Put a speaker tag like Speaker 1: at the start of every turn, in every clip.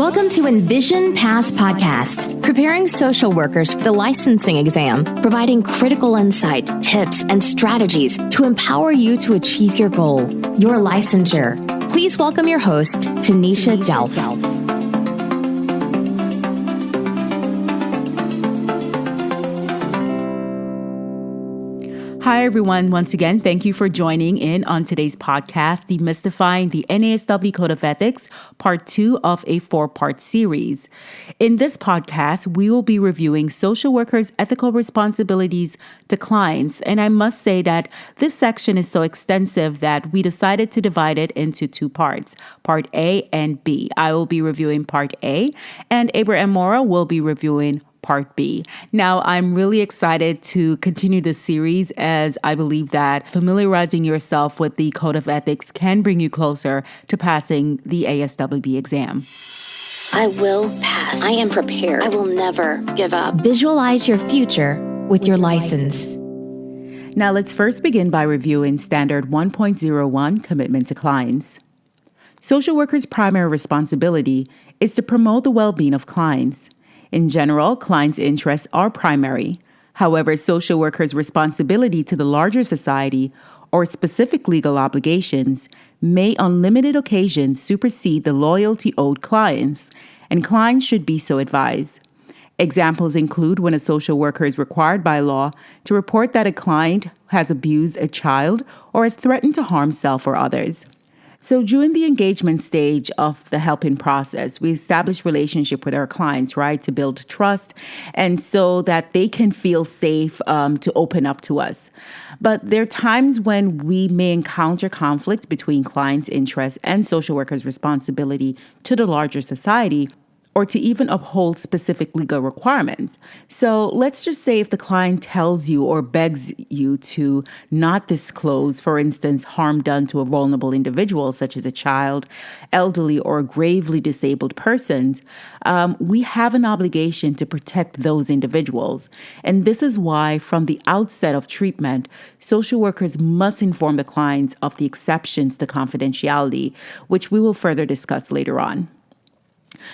Speaker 1: Welcome to Envision Pass Podcast, preparing social workers for the licensing exam, providing critical insight, tips, and strategies to empower you to achieve your goal, your licensure. Please welcome your host, Tanisha Delf.
Speaker 2: Hi, everyone. Once again, thank you for joining in on today's podcast, Demystifying the NASW Code of Ethics, Part 2 of a 4-part series. In this podcast, we will be reviewing social workers' ethical responsibilities to clients. And I must say that this section is so extensive that we decided to divide it into 2 parts, Part A and B. I will be reviewing Part A, and Abraham Mora will be reviewing Part B. Now, I'm really excited to continue this series as I believe that familiarizing yourself with the Code of Ethics can bring you closer to passing the ASWB exam.
Speaker 1: I will pass. I am prepared. I will never give up. Visualize your future with your license.
Speaker 2: Now, let's first begin by reviewing Standard 1.01, Commitment to Clients. Social workers' primary responsibility is to promote the well-being of clients. In general, clients' interests are primary. However, social workers' responsibility to the larger society or specific legal obligations may on limited occasions supersede the loyalty owed clients, and clients should be so advised. Examples include when a social worker is required by law to report that a client has abused a child or has threatened to harm self or others. So during the engagement stage of the helping process, we establish relationship with our clients, right, to build trust and so that they can feel safe to open up to us. But there are times when we may encounter conflict between clients' interests and social workers' responsibility to the larger society, or to even uphold specific legal requirements. So let's just say if the client tells you or begs you to not disclose, for instance, harm done to a vulnerable individual, such as a child, elderly, or gravely disabled persons, we have an obligation to protect those individuals. And this is why, from the outset of treatment, social workers must inform the clients of the exceptions to confidentiality, which we will further discuss later on.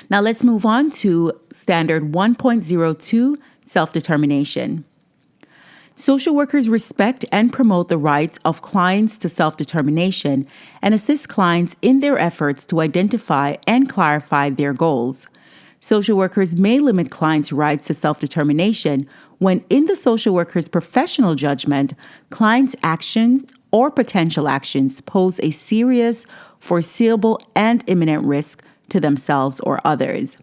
Speaker 2: Now let's move on to Standard 1.02, Self-Determination. Social workers respect and promote the rights of clients to self-determination and assist clients in their efforts to identify and clarify their goals. Social workers may limit clients' rights to self-determination when, in the social worker's professional judgment, clients' actions or potential actions pose a serious, foreseeable, and imminent risk to themselves or others.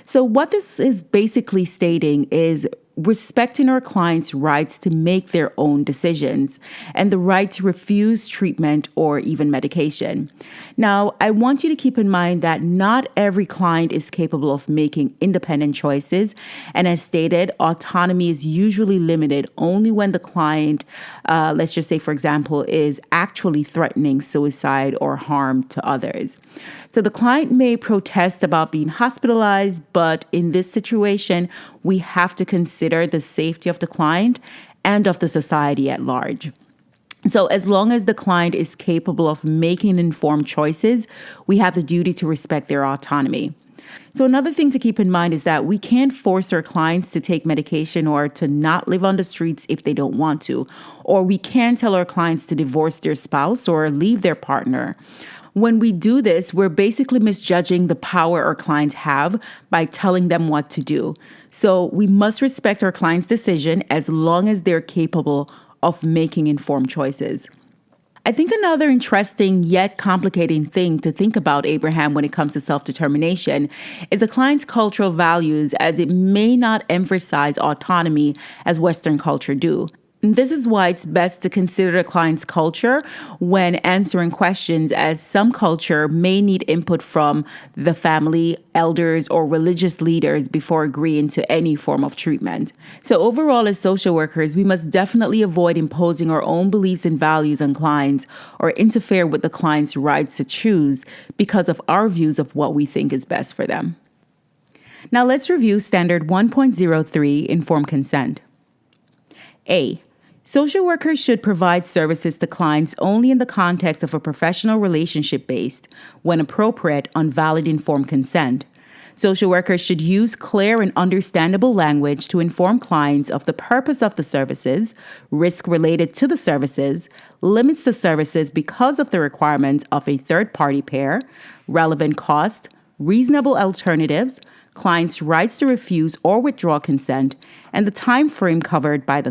Speaker 2: So what this is basically stating is respecting our clients' rights to make their own decisions and the right to refuse treatment or even medication. Now, I want you to keep in mind that not every client is capable of making independent choices. And as stated, autonomy is usually limited only when the client, let's just say, for example, is actually threatening suicide or harm to others. So the client may protest about being hospitalized, but in this situation, we have to consider the safety of the client and of the society at large. So as long as the client is capable of making informed choices, we have the duty to respect their autonomy. So another thing to keep in mind is that we can't force our clients to take medication or to not live on the streets if they don't want to, or we can't tell our clients to divorce their spouse or leave their partner. When we do this, we're basically misjudging the power our clients have by telling them what to do. So we must respect our client's decision as long as they're capable of making informed choices. I think another interesting yet complicating thing to think about, Abraham, when it comes to self-determination is a client's cultural values, as it may not emphasize autonomy as Western culture do. And this is why it's best to consider a client's culture when answering questions, as some culture may need input from the family, elders, or religious leaders before agreeing to any form of treatment. So overall, as social workers, we must definitely avoid imposing our own beliefs and values on clients or interfere with the client's rights to choose because of our views of what we think is best for them. Now let's review Standard 1.03, Informed Consent. A. Social workers should provide services to clients only in the context of a professional relationship based, when appropriate, on valid informed consent. Social workers should use clear and understandable language to inform clients of the purpose of the services, risk related to the services, limits to services because of the requirements of a third-party payer, relevant cost, reasonable alternatives, clients' rights to refuse or withdraw consent, and the time frame covered by the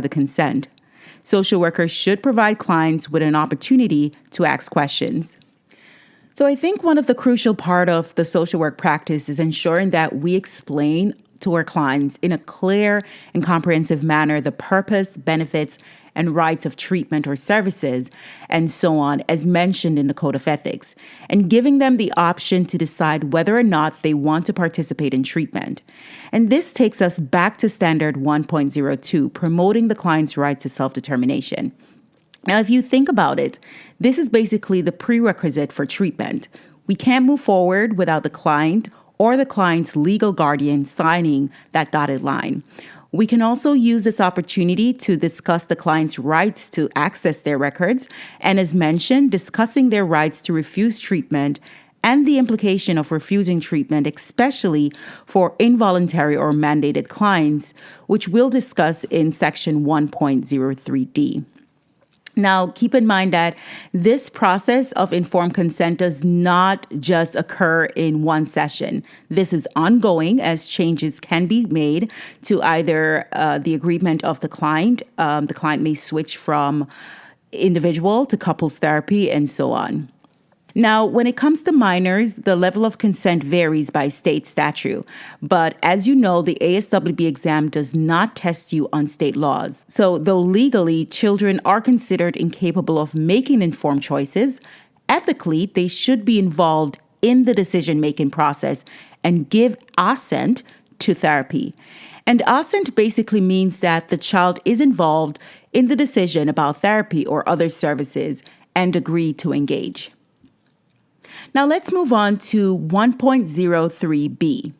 Speaker 2: consent. Social workers should provide clients with an opportunity to ask questions. So I think one of the crucial part of the social work practice is ensuring that we explain to our clients in a clear and comprehensive manner the purpose, benefits, and rights of treatment or services, and so on, as mentioned in the Code of Ethics, and giving them the option to decide whether or not they want to participate in treatment. And this takes us back to Standard 1.02, promoting the client's right to self-determination. Now, if you think about it, this is basically the prerequisite for treatment. We can't move forward without the client or the client's legal guardian signing that dotted line. We can also use this opportunity to discuss the client's rights to access their records, and as mentioned, discussing their rights to refuse treatment and the implication of refusing treatment, especially for involuntary or mandated clients, which we'll discuss in Section 1.03D. Now, keep in mind that this process of informed consent does not just occur in one session. This is ongoing as changes can be made to either the agreement of the client. The client may switch from individual to couples therapy and so on. Now, when it comes to minors, the level of consent varies by state statute. But as you know, the ASWB exam does not test you on state laws. So though legally children are considered incapable of making informed choices, ethically they should be involved in the decision-making process and give assent to therapy. And assent basically means that the child is involved in the decision about therapy or other services and agree to engage. Now let's move on to 1.03b.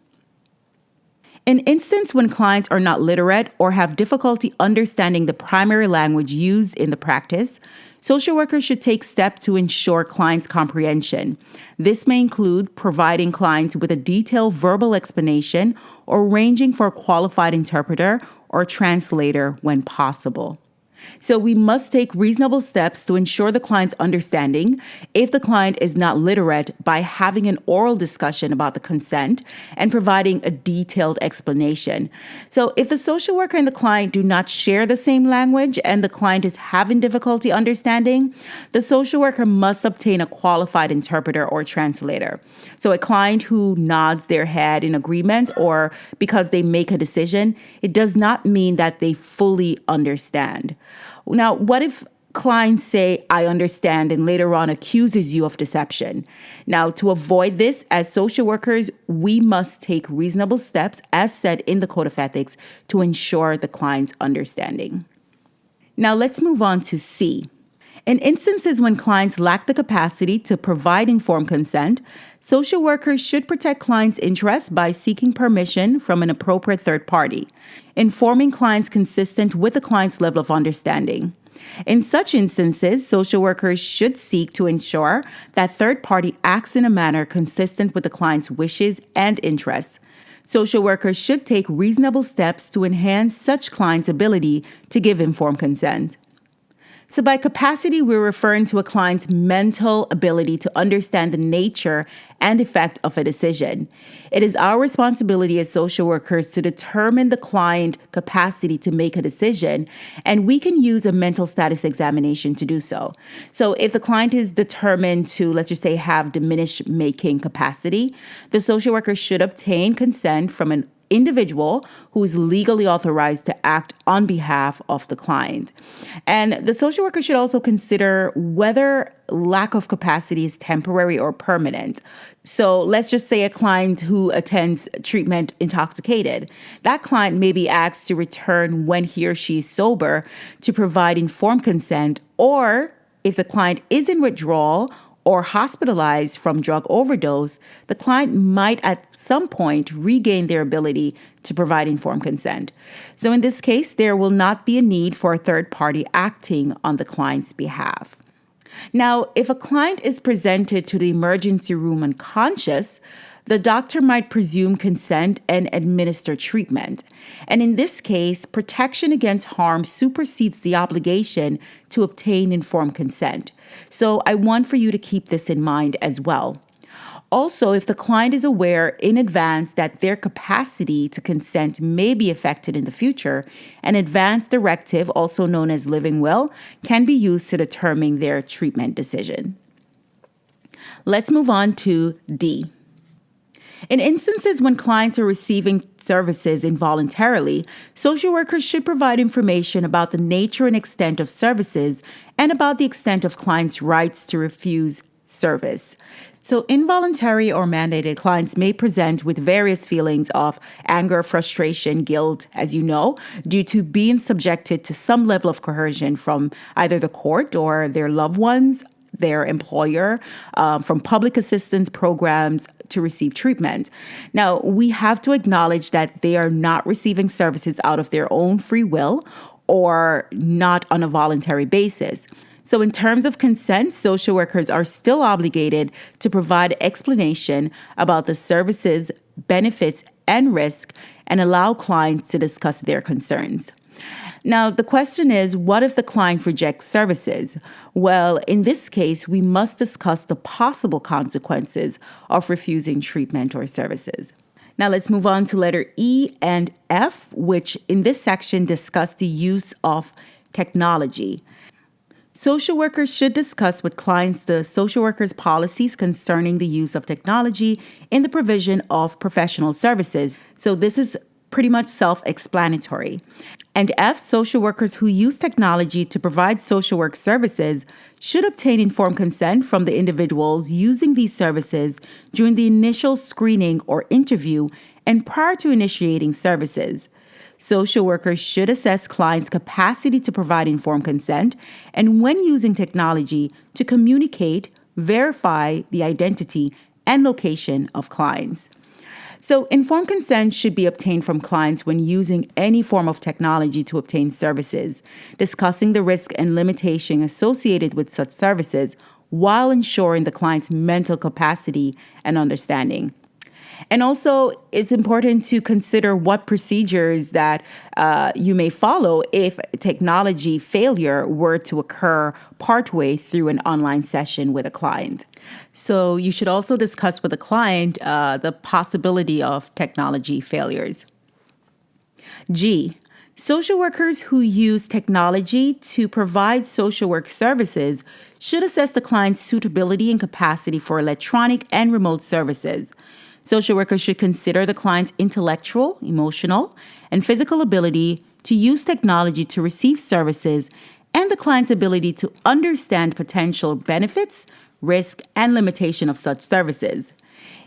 Speaker 2: In instance when clients are not literate or have difficulty understanding the primary language used in the practice, social workers should take steps to ensure clients' comprehension. This may include providing clients with a detailed verbal explanation or arranging for a qualified interpreter or translator when possible. So we must take reasonable steps to ensure the client's understanding if the client is not literate by having an oral discussion about the consent and providing a detailed explanation. So if the social worker and the client do not share the same language and the client is having difficulty understanding, the social worker must obtain a qualified interpreter or translator. So a client who nods their head in agreement or because they make a decision, it does not mean that they fully understand. Now, what if clients say, "I understand," and later on accuses you of deception? Now, to avoid this, as social workers, we must take reasonable steps, as said in the Code of Ethics, to ensure the client's understanding. Now, let's move on to C. In instances when clients lack the capacity to provide informed consent, social workers should protect clients' interests by seeking permission from an appropriate third party, informing clients consistent with the client's level of understanding. In such instances, social workers should seek to ensure that third party acts in a manner consistent with the client's wishes and interests. Social workers should take reasonable steps to enhance such clients' ability to give informed consent. So by capacity, we're referring to a client's mental ability to understand the nature and effect of a decision. It is our responsibility as social workers to determine the client capacity to make a decision, and we can use a mental status examination to do so. So if the client is determined to, let's just say, have diminished making capacity, the social worker should obtain consent from an individual who is legally authorized to act on behalf of the client. And the social worker should also consider whether lack of capacity is temporary or permanent. So let's just say a client who attends treatment intoxicated. That client may be asked to return when he or she is sober to provide informed consent, or if the client is in withdrawal or hospitalized from drug overdose, the client might at some point regain their ability to provide informed consent. So in this case, there will not be a need for a third party acting on the client's behalf. Now, if a client is presented to the emergency room unconscious, the doctor might presume consent and administer treatment. And in this case, protection against harm supersedes the obligation to obtain informed consent. So I want for you to keep this in mind as well. Also, if the client is aware in advance that their capacity to consent may be affected in the future, an advance directive, also known as living will, can be used to determine their treatment decision. Let's move on to D. In instances when clients are receiving services involuntarily, social workers should provide information about the nature and extent of services and about the extent of clients' rights to refuse service. So involuntary or mandated clients may present with various feelings of anger, frustration, guilt, as you know, due to being subjected to some level of coercion from either the court or their loved ones, their employer, from public assistance programs to receive treatment. Now, we have to acknowledge that they are not receiving services out of their own free will or not on a voluntary basis. So in terms of consent, social workers are still obligated to provide explanation about the services, benefits, and risk, and allow clients to discuss their concerns. Now, the question is, what if the client rejects services? Well, in this case, we must discuss the possible consequences of refusing treatment or services. Now, let's move on to letter E and F, which in this section discuss the use of technology. Social workers should discuss with clients the social workers' policies concerning the use of technology in the provision of professional services. So this is pretty much self-explanatory. And F, social workers who use technology to provide social work services should obtain informed consent from the individuals using these services during the initial screening or interview and prior to initiating services. Social workers should assess clients' capacity to provide informed consent and, when using technology, to communicate, verify the identity and location of clients. So, informed consent should be obtained from clients when using any form of technology to obtain services, discussing the risk and limitation associated with such services while ensuring the client's mental capacity and understanding. And also, it's important to consider what procedures that you may follow if technology failure were to occur partway through an online session with a client. So you should also discuss with the client the possibility of technology failures. G. Social workers who use technology to provide social work services should assess the client's suitability and capacity for electronic and remote services. Social workers should consider the client's intellectual, emotional, and physical ability to use technology to receive services and the client's ability to understand potential benefits, risk, and limitation of such services.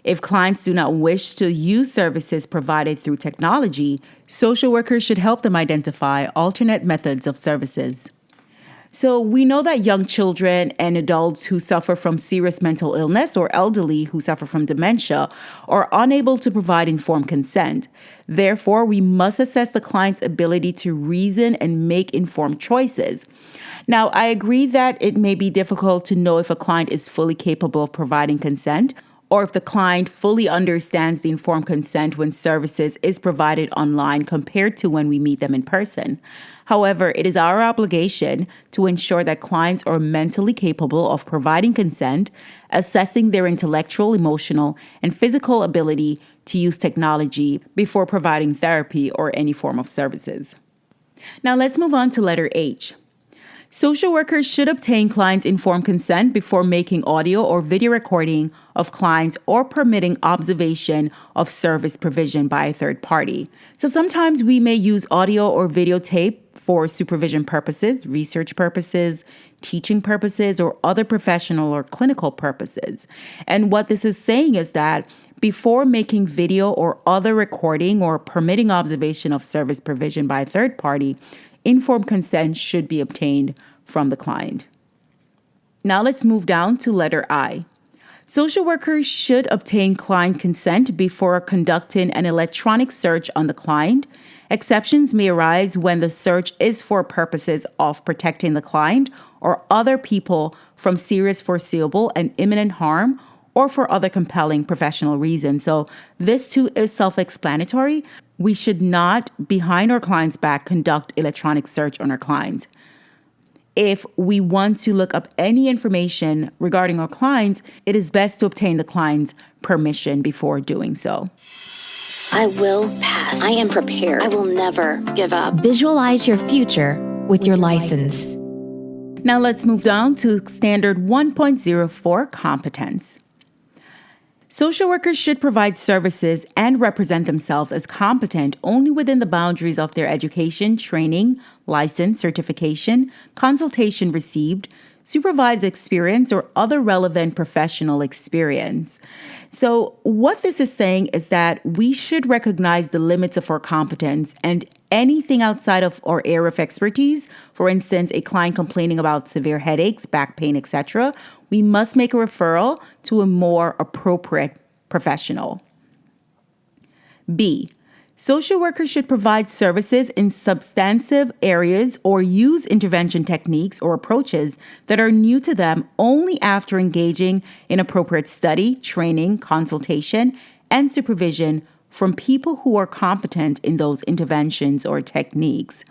Speaker 2: If clients do not wish to use services provided through technology, social workers should help them identify alternate methods of services. So we know that young children and adults who suffer from serious mental illness or elderly who suffer from dementia are unable to provide informed consent. Therefore, we must assess the client's ability to reason and make informed choices. Now, I agree that it may be difficult to know if a client is fully capable of providing consent, or if the client fully understands the informed consent when services is provided online compared to when we meet them in person. However, it is our obligation to ensure that clients are mentally capable of providing consent, assessing their intellectual, emotional, and physical ability to use technology before providing therapy or any form of services. Now let's move on to letter H. Social workers should obtain clients' informed consent before making audio or video recording of clients or permitting observation of service provision by a third party. So sometimes we may use audio or videotape for supervision purposes, research purposes, teaching purposes, or other professional or clinical purposes. And what this is saying is that before making video or other recording or permitting observation of service provision by a third party, informed consent should be obtained from the client. Now let's move down to letter I. Social workers should obtain client consent before conducting an electronic search on the client, Exceptions may arise when the search is for purposes of protecting the client or other people from serious foreseeable and imminent harm or for other compelling professional reasons. So this too is self-explanatory. We should not, behind our client's back, conduct electronic search on our clients. If we want to look up any information regarding our clients, it is best to obtain the client's permission before doing so.
Speaker 1: I will pass. I am prepared. I will never give up. Visualize your future with your license.
Speaker 2: Now let's move down to Standard 1.04, Competence. Social workers should provide services and represent themselves as competent only within the boundaries of their education, training, license, certification, consultation received, supervised experience, or other relevant professional experience. So what this is saying is that we should recognize the limits of our competence and anything outside of our area of expertise. For instance, a client complaining about severe headaches, back pain, etc., we must make a referral to a more appropriate professional. B, social workers should provide services in substantive areas or use intervention techniques or approaches that are new to them only after engaging in appropriate study, training, consultation, and supervision from people who are competent in those interventions or techniques.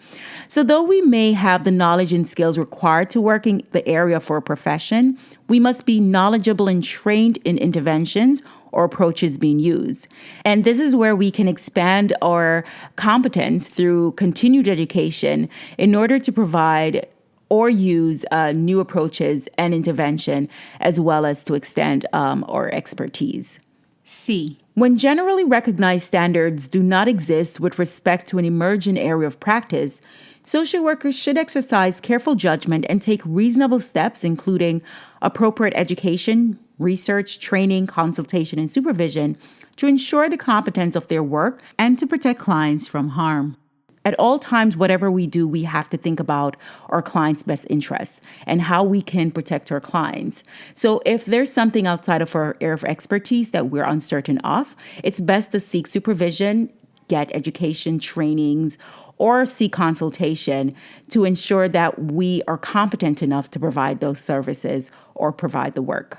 Speaker 2: So though we may have the knowledge and skills required to work in the area for a profession, we must be knowledgeable and trained in interventions or approaches being used. And this is where we can expand our competence through continued education in order to provide or use new approaches and intervention, as well as to extend our expertise. C, when generally recognized standards do not exist with respect to an emergent area of practice, social workers should exercise careful judgment and take reasonable steps, including appropriate education, research, training, consultation, and supervision to ensure the competence of their work and to protect clients from harm. At all times, whatever we do, we have to think about our clients' best interests and how we can protect our clients. So if there's something outside of our area of expertise that we're uncertain of, it's best to seek supervision, get education, trainings, or seek consultation to ensure that we are competent enough to provide those services or provide the work.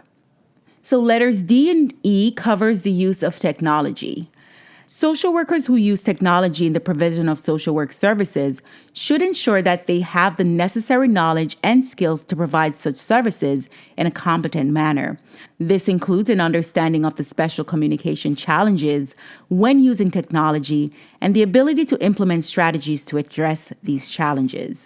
Speaker 2: So letters D and E covers the use of technology. Social workers who use technology in the provision of social work services should ensure that they have the necessary knowledge and skills to provide such services in a competent manner. This includes an understanding of the special communication challenges when using technology and the ability to implement strategies to address these challenges.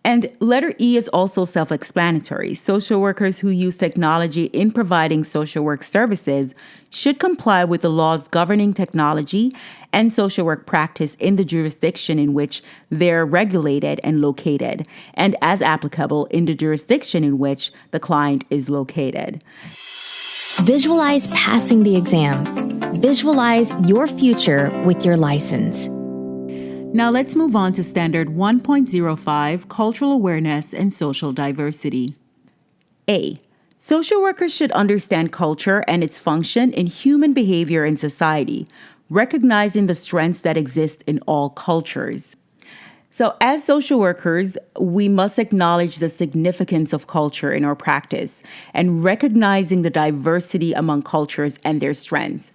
Speaker 2: And letter E is also self-explanatory. Social workers who use technology in providing social work services should comply with the laws governing technology and social work practice in the jurisdiction in which they're regulated and located, and as applicable in the jurisdiction in which the client is located.
Speaker 1: Visualize passing the exam. Visualize your future with your license.
Speaker 2: Now let's move on to Standard 1.05, Cultural Awareness and Social Diversity. A, social workers should understand culture and its function in human behavior in society, recognizing the strengths that exist in all cultures. So as social workers, we must acknowledge the significance of culture in our practice and recognizing the diversity among cultures and their strengths.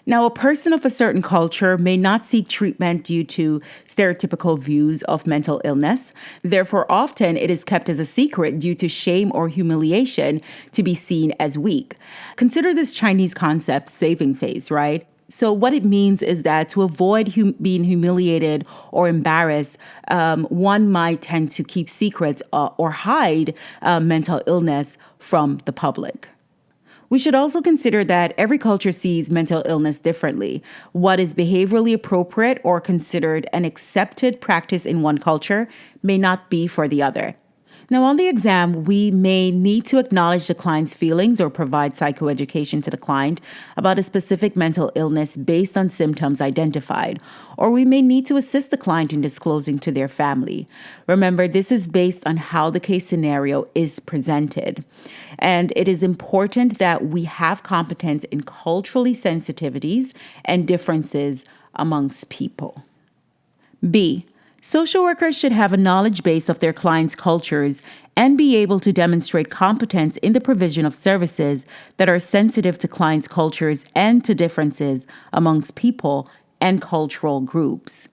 Speaker 2: Now, a person of a certain culture may not seek treatment due to stereotypical views of mental illness. Therefore, often it is kept as a secret due to shame or humiliation to be seen as weak. Consider this Chinese concept, saving face, right? So what it means is that to avoid being humiliated or embarrassed, one might tend to keep secrets or hide mental illness from the public. We should also consider that every culture sees mental illness differently. What is behaviorally appropriate or considered an accepted practice in one culture may not be for the other. Now, on the exam, we may need to acknowledge the client's feelings or provide psychoeducation to the client about a specific mental illness based on symptoms identified, or we may need to assist the client in disclosing to their family. Remember, this is based on how the case scenario is presented. And it is important that we have competence in culturally sensitivities and differences amongst people. B. Social workers should have a knowledge base of their clients' cultures and be able to demonstrate competence in the provision of services that are sensitive to clients' cultures and to differences amongst people and cultural groups.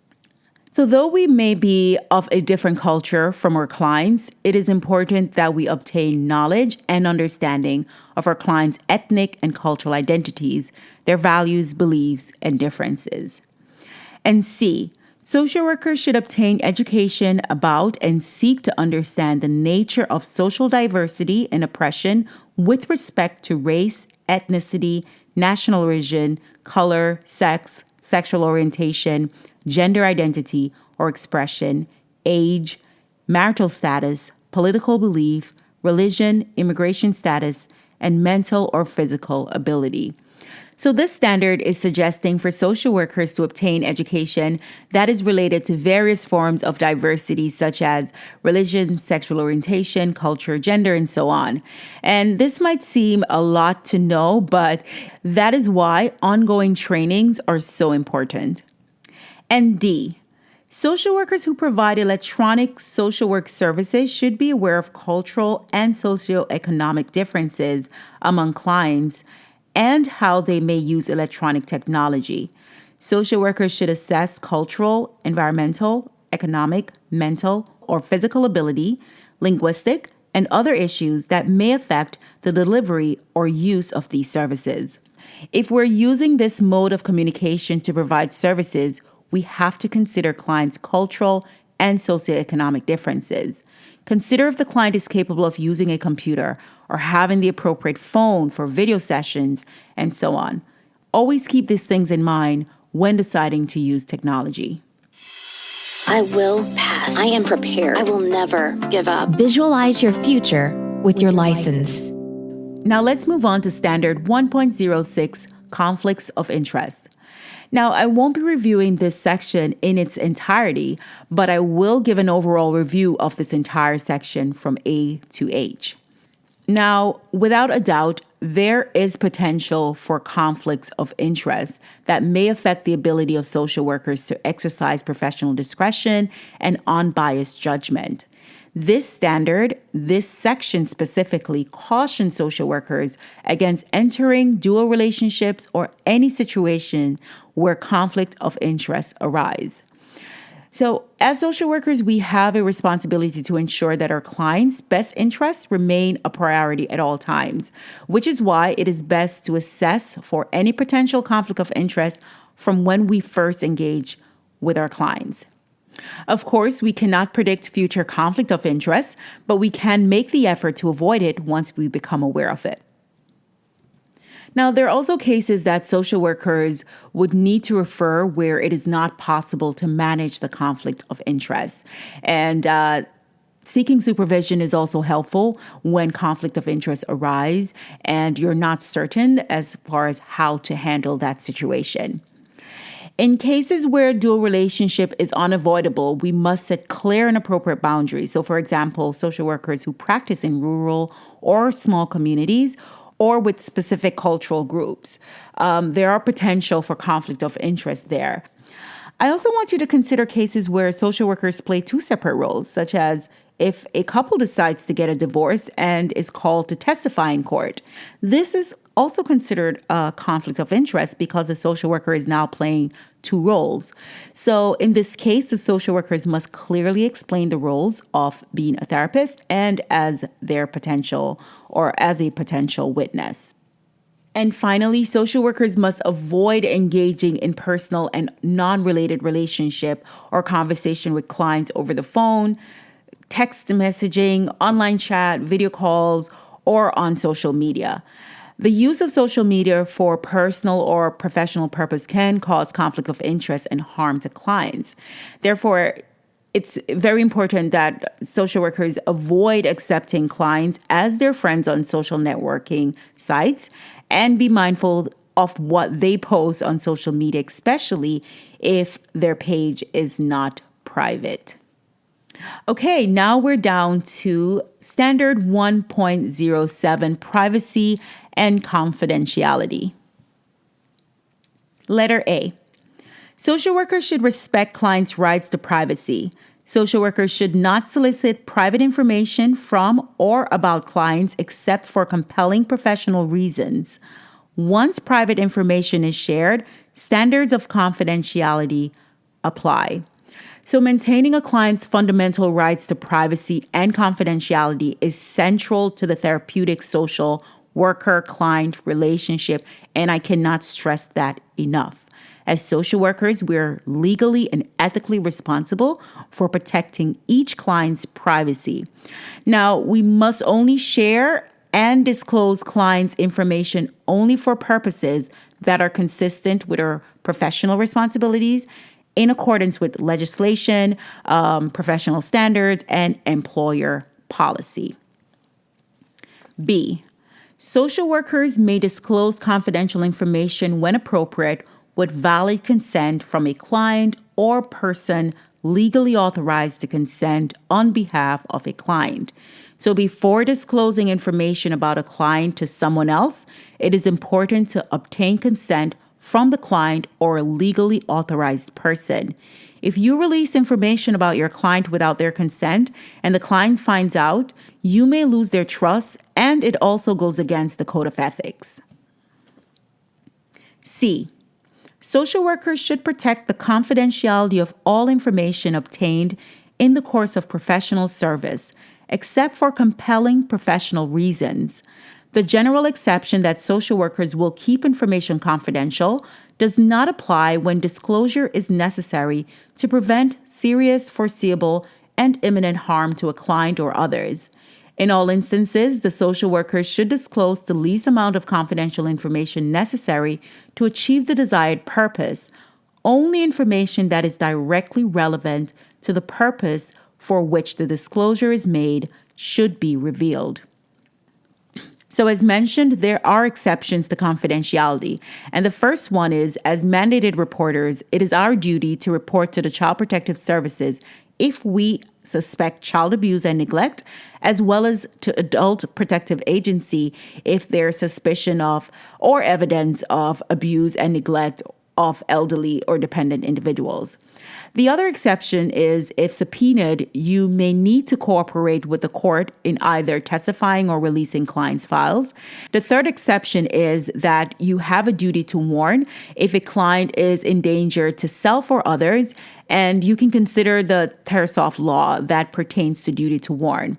Speaker 2: So though we may be of a different culture from our clients, it is important that we obtain knowledge and understanding of our clients' ethnic and cultural identities, their values, beliefs, and differences. And C, social workers should obtain education about and seek to understand the nature of social diversity and oppression with respect to race, ethnicity, national origin, color, sex, sexual orientation, gender identity or expression, age, marital status, political belief, religion, immigration status, and mental or physical ability. So this standard is suggesting for social workers to obtain education that is related to various forms of diversity, such as religion, sexual orientation, culture, gender, and so on. And this might seem a lot to know, but that is why ongoing trainings are so important. And D, social workers who provide electronic social work services should be aware of cultural and socioeconomic differences among clients and how they may use electronic technology. Social workers should assess cultural, environmental, economic, mental, or physical ability, linguistic, and other issues that may affect the delivery or use of these services. If we're using this mode of communication to provide services, we have to consider clients' cultural and socioeconomic differences. Consider if the client is capable of using a computer or having the appropriate phone for video sessions, and so on. Always keep these things in mind when deciding to use technology.
Speaker 1: I will pass. I am prepared. I will never give up. Visualize your future with your license.
Speaker 2: Now let's move on to Standard 1.06, Conflicts of Interest. Now, I won't be reviewing this section in its entirety, but I will give an overall review of this entire section from A to H. Now, without a doubt, there is potential for conflicts of interest that may affect the ability of social workers to exercise professional discretion and unbiased judgment. This section specifically cautions social workers against entering dual relationships or any situation where conflict of interest arise. So as social workers, we have a responsibility to ensure that our clients' best interests remain a priority at all times, which is why it is best to assess for any potential conflict of interest from when we first engage with our clients. Of course, we cannot predict future conflict of interest, but we can make the effort to avoid it once we become aware of it. Now, there are also cases that social workers would need to refer where it is not possible to manage the conflict of interest. And seeking supervision is also helpful when conflict of interest arise and you're not certain as far as how to handle that situation. In cases where dual relationship is unavoidable, we must set clear and appropriate boundaries. So, for example, social workers who practice in rural or small communities or with specific cultural groups, there are potential for conflict of interest there. I also want you to consider cases where social workers play two separate roles, such as if a couple decides to get a divorce and is called to testify in court. This is also considered a conflict of interest because the social worker is now playing two roles. So in this case, the social workers must clearly explain the roles of being a therapist and as their potential or as a potential witness. And finally, social workers must avoid engaging in personal and non-related relationship or conversation with clients over the phone, text messaging, online chat, video calls, or on social media. The use of social media for personal or professional purpose can cause conflict of interest and harm to clients. Therefore, it's very important that social workers avoid accepting clients as their friends on social networking sites and be mindful of what they post on social media, especially if their page is not private. Okay, now we're down to Standard 1.07, Privacy and Confidentiality. Letter A. Social workers should respect clients' rights to privacy. Social workers should not solicit private information from or about clients except for compelling professional reasons. Once private information is shared, standards of confidentiality apply. So maintaining a client's fundamental rights to privacy and confidentiality is central to the therapeutic social worker-client relationship, and I cannot stress that enough. As social workers, we're legally and ethically responsible for protecting each client's privacy. Now, we must only share and disclose clients' information only for purposes that are consistent with our professional responsibilities in accordance with legislation, professional standards, and employer policy. B, social workers may disclose confidential information when appropriate with valid consent from a client or person legally authorized to consent on behalf of a client. So before disclosing information about a client to someone else, it is important to obtain consent from the client or a legally authorized person. If you release information about your client without their consent and the client finds out, you may lose their trust, and it also goes against the Code of Ethics. C, social workers should protect the confidentiality of all information obtained in the course of professional service, except for compelling professional reasons. The general exception that social workers will keep information confidential does not apply when disclosure is necessary to prevent serious, foreseeable, and imminent harm to a client or others. In all instances, the social workers should disclose the least amount of confidential information necessary to achieve the desired purpose. Only information that is directly relevant to the purpose for which the disclosure is made should be revealed. So as mentioned, there are exceptions to confidentiality. And the first one is, as mandated reporters, it is our duty to report to the Child Protective Services if we suspect child abuse and neglect, as well as to Adult Protective Agency if there's suspicion of or evidence of abuse and neglect of elderly or dependent individuals. The other exception is if subpoenaed, you may need to cooperate with the court in either testifying or releasing clients' files. The third exception is that you have a duty to warn if a client is in danger to self or others, and you can consider the Tarasoff law that pertains to duty to warn.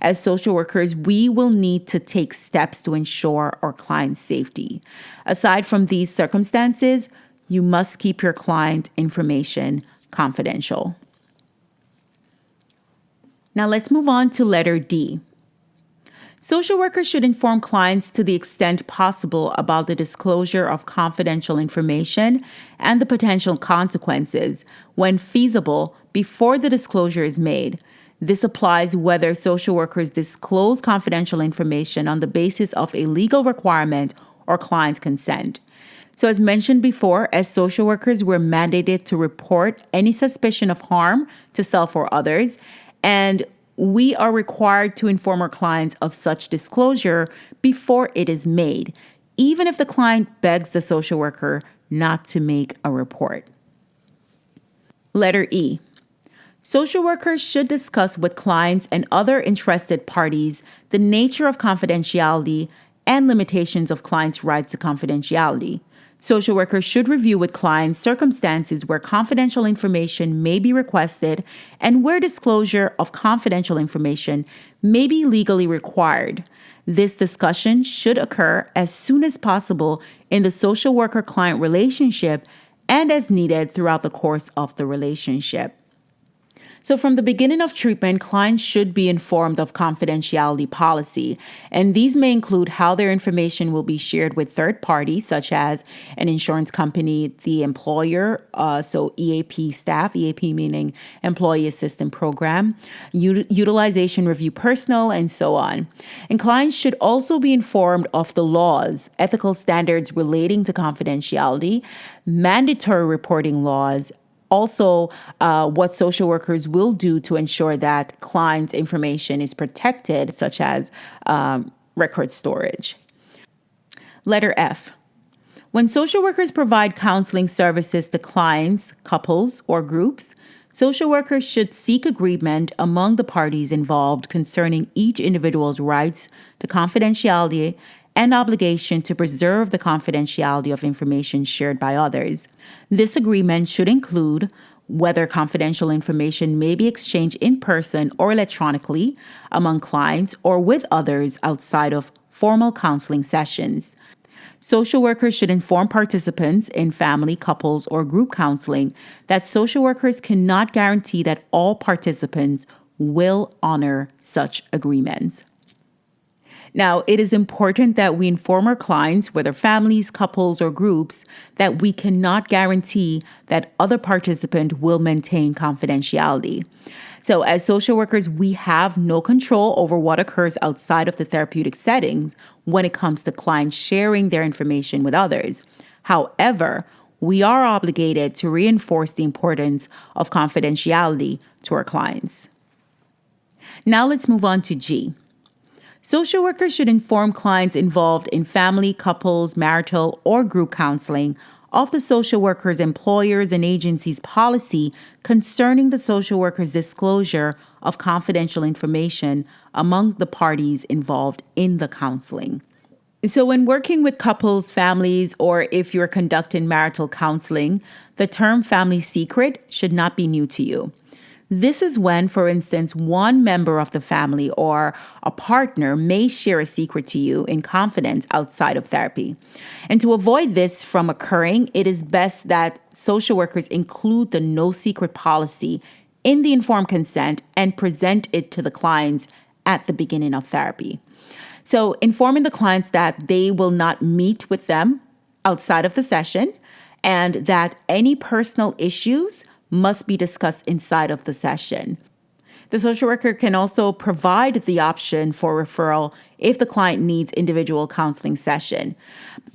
Speaker 2: As social workers, we will need to take steps to ensure our client's safety. Aside from these circumstances, you must keep your client information confidential. Now let's move on to letter D. Social workers should inform clients to the extent possible about the disclosure of confidential information and the potential consequences when feasible before the disclosure is made. This applies whether social workers disclose confidential information on the basis of a legal requirement or client's consent. So as mentioned before, as social workers, we're mandated to report any suspicion of harm to self or others, and we are required to inform our clients of such disclosure before it is made, even if the client begs the social worker not to make a report. Letter E. Social workers should discuss with clients and other interested parties the nature of confidentiality and limitations of clients' rights to confidentiality. Social workers should review with clients circumstances where confidential information may be requested and where disclosure of confidential information may be legally required. This discussion should occur as soon as possible in the social worker-client relationship and as needed throughout the course of the relationship. So from the beginning of treatment, clients should be informed of confidentiality policy, and these may include how their information will be shared with third parties, such as an insurance company, the employer, so EAP staff, EAP meaning Employee Assistance Program, utilization review personnel, and so on. And clients should also be informed of the laws, ethical standards relating to confidentiality, mandatory reporting laws, also, what social workers will do to ensure that clients' information is protected, such as record storage. Letter F. When social workers provide counseling services to clients, couples, or groups, social workers should seek agreement among the parties involved concerning each individual's rights to confidentiality and obligation to preserve the confidentiality of information shared by others. This agreement should include whether confidential information may be exchanged in person or electronically among clients or with others outside of formal counseling sessions. Social workers should inform participants in family, couples, or group counseling that social workers cannot guarantee that all participants will honor such agreements. Now, it is important that we inform our clients, whether families, couples, or groups, that we cannot guarantee that other participants will maintain confidentiality. So as social workers, we have no control over what occurs outside of the therapeutic settings when it comes to clients sharing their information with others. However, we are obligated to reinforce the importance of confidentiality to our clients. Now let's move on to G. Social workers should inform clients involved in family, couples, marital, or group counseling of the social worker's employers and agencies' policy concerning the social worker's disclosure of confidential information among the parties involved in the counseling. So when working with couples, families, or if you're conducting marital counseling, the term family secret should not be new to you. This is when, for instance, one member of the family or a partner may share a secret to you in confidence outside of therapy. And to avoid this from occurring, it is best that social workers include the no secret policy in the informed consent and present it to the clients at the beginning of therapy. So informing the clients that they will not meet with them outside of the session and that any personal issues must be discussed inside of the session. The social worker can also provide the option for referral if the client needs individual counseling session.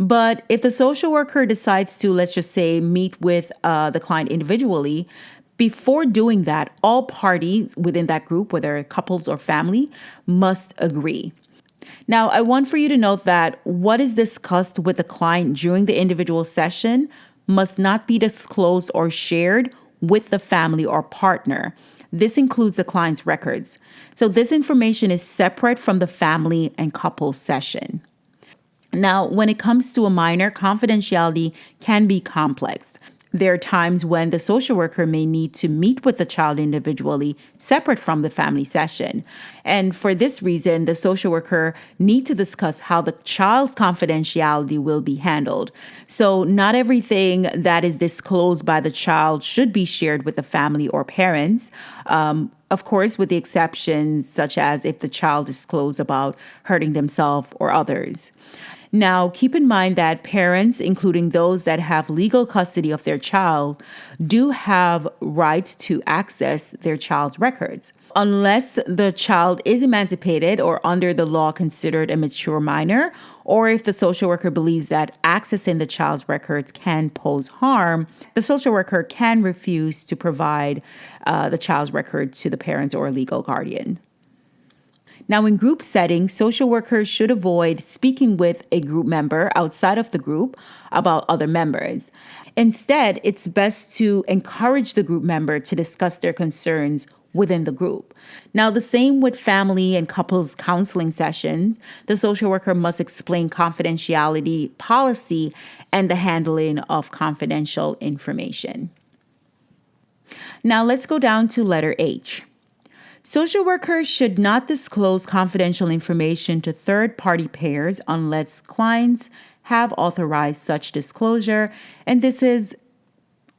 Speaker 2: But if the social worker decides to, let's just say, meet with the client individually, before doing that, all parties within that group, whether couples or family, must agree. Now, I want for you to note that what is discussed with the client during the individual session must not be disclosed or shared with the family or partner. This includes the client's records. So this information is separate from the family and couple session. Now, when it comes to a minor, confidentiality can be complex. There are times when the social worker may need to meet with the child individually, separate from the family session. And for this reason, the social worker needs to discuss how the child's confidentiality will be handled. So not everything that is disclosed by the child should be shared with the family or parents. Of course, with the exceptions such as if the child discloses about hurting themselves or others. Now, keep in mind that parents, including those that have legal custody of their child, do have rights to access their child's records. Unless the child is emancipated or under the law considered a mature minor, or if the social worker believes that accessing the child's records can pose harm, the social worker can refuse to provide the child's record to the parents or legal guardian. Now, in group settings, social workers should avoid speaking with a group member outside of the group about other members. Instead, it's best to encourage the group member to discuss their concerns within the group. Now, the same with family and couples counseling sessions, the social worker must explain confidentiality policy and the handling of confidential information. Now, let's go down to letter H. Social workers should not disclose confidential information to third-party payers unless clients have authorized such disclosure, and this is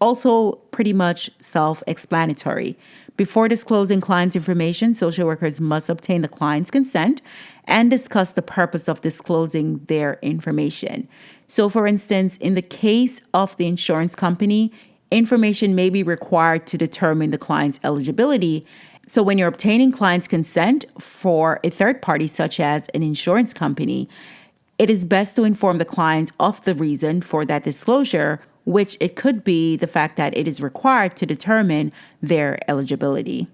Speaker 2: also pretty much self-explanatory. Before disclosing clients' information, social workers must obtain the client's consent and discuss the purpose of disclosing their information. So, for instance, in the case of the insurance company, information may be required to determine the client's eligibility. So when you're obtaining client's consent for a third party, such as an insurance company, it is best to inform the client of the reason for that disclosure, which it could be the fact that it is required to determine their eligibility.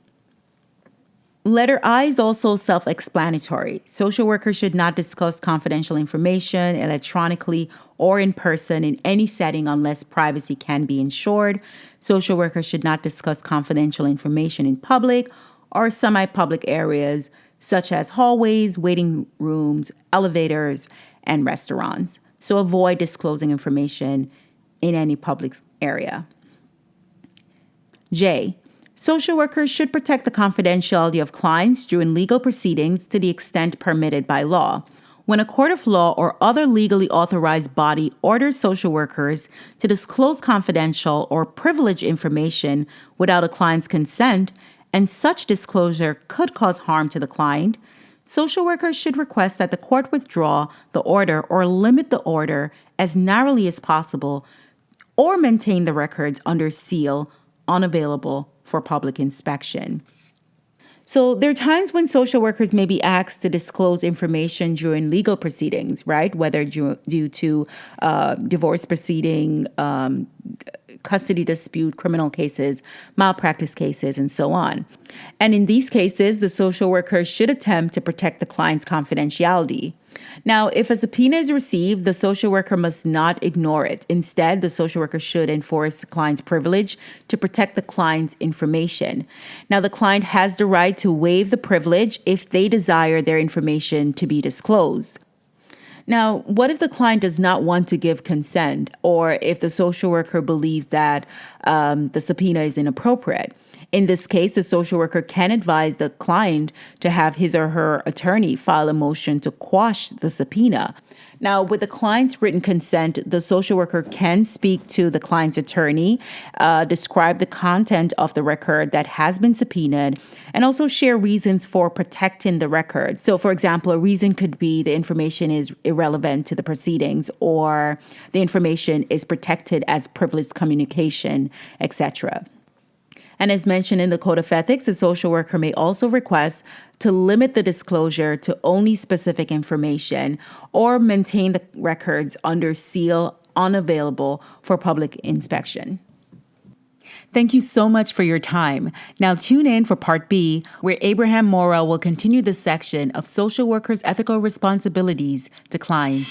Speaker 2: Letter I is also self-explanatory. Social workers should not discuss confidential information electronically or in person in any setting unless privacy can be ensured. Social workers should not discuss confidential information in public or semi-public areas such as hallways, waiting rooms, elevators, and restaurants. So avoid disclosing information in any public area. J. Social workers should protect the confidentiality of clients during legal proceedings to the extent permitted by law. When a court of law or other legally authorized body orders social workers to disclose confidential or privileged information without a client's consent, and such disclosure could cause harm to the client, social workers should request that the court withdraw the order or limit the order as narrowly as possible, or maintain the records under seal, unavailable for public inspection. So there are times when social workers may be asked to disclose information during legal proceedings, right? Whether due to divorce proceeding, custody dispute, criminal cases, malpractice cases, and so on. And in these cases, the social worker should attempt to protect the client's confidentiality. Now, if a subpoena is received, the social worker must not ignore it. Instead, the social worker should enforce the client's privilege to protect the client's information. Now, the client has the right to waive the privilege if they desire their information to be disclosed. Now, what if the client does not want to give consent, or if the social worker believes that the subpoena is inappropriate? In this case, the social worker can advise the client to have his or her attorney file a motion to quash the subpoena. Now, with the client's written consent, the social worker can speak to the client's attorney, describe the content of the record that has been subpoenaed, and also share reasons for protecting the record. So, for example, a reason could be the information is irrelevant to the proceedings, or the information is protected as privileged communication, etc. And as mentioned in the Code of Ethics, the social worker may also request to limit the disclosure to only specific information or maintain the records under seal, unavailable for public inspection. Thank you so much for your time. Now tune in for Part B, where Abraham Mora will continue this section of social workers' ethical responsibilities to clients.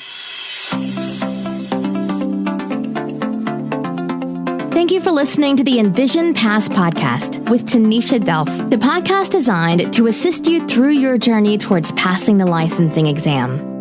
Speaker 1: Thank you for listening to the Envision Pass podcast with Tanisha Delph, the podcast designed to assist you through your journey towards passing the licensing exam.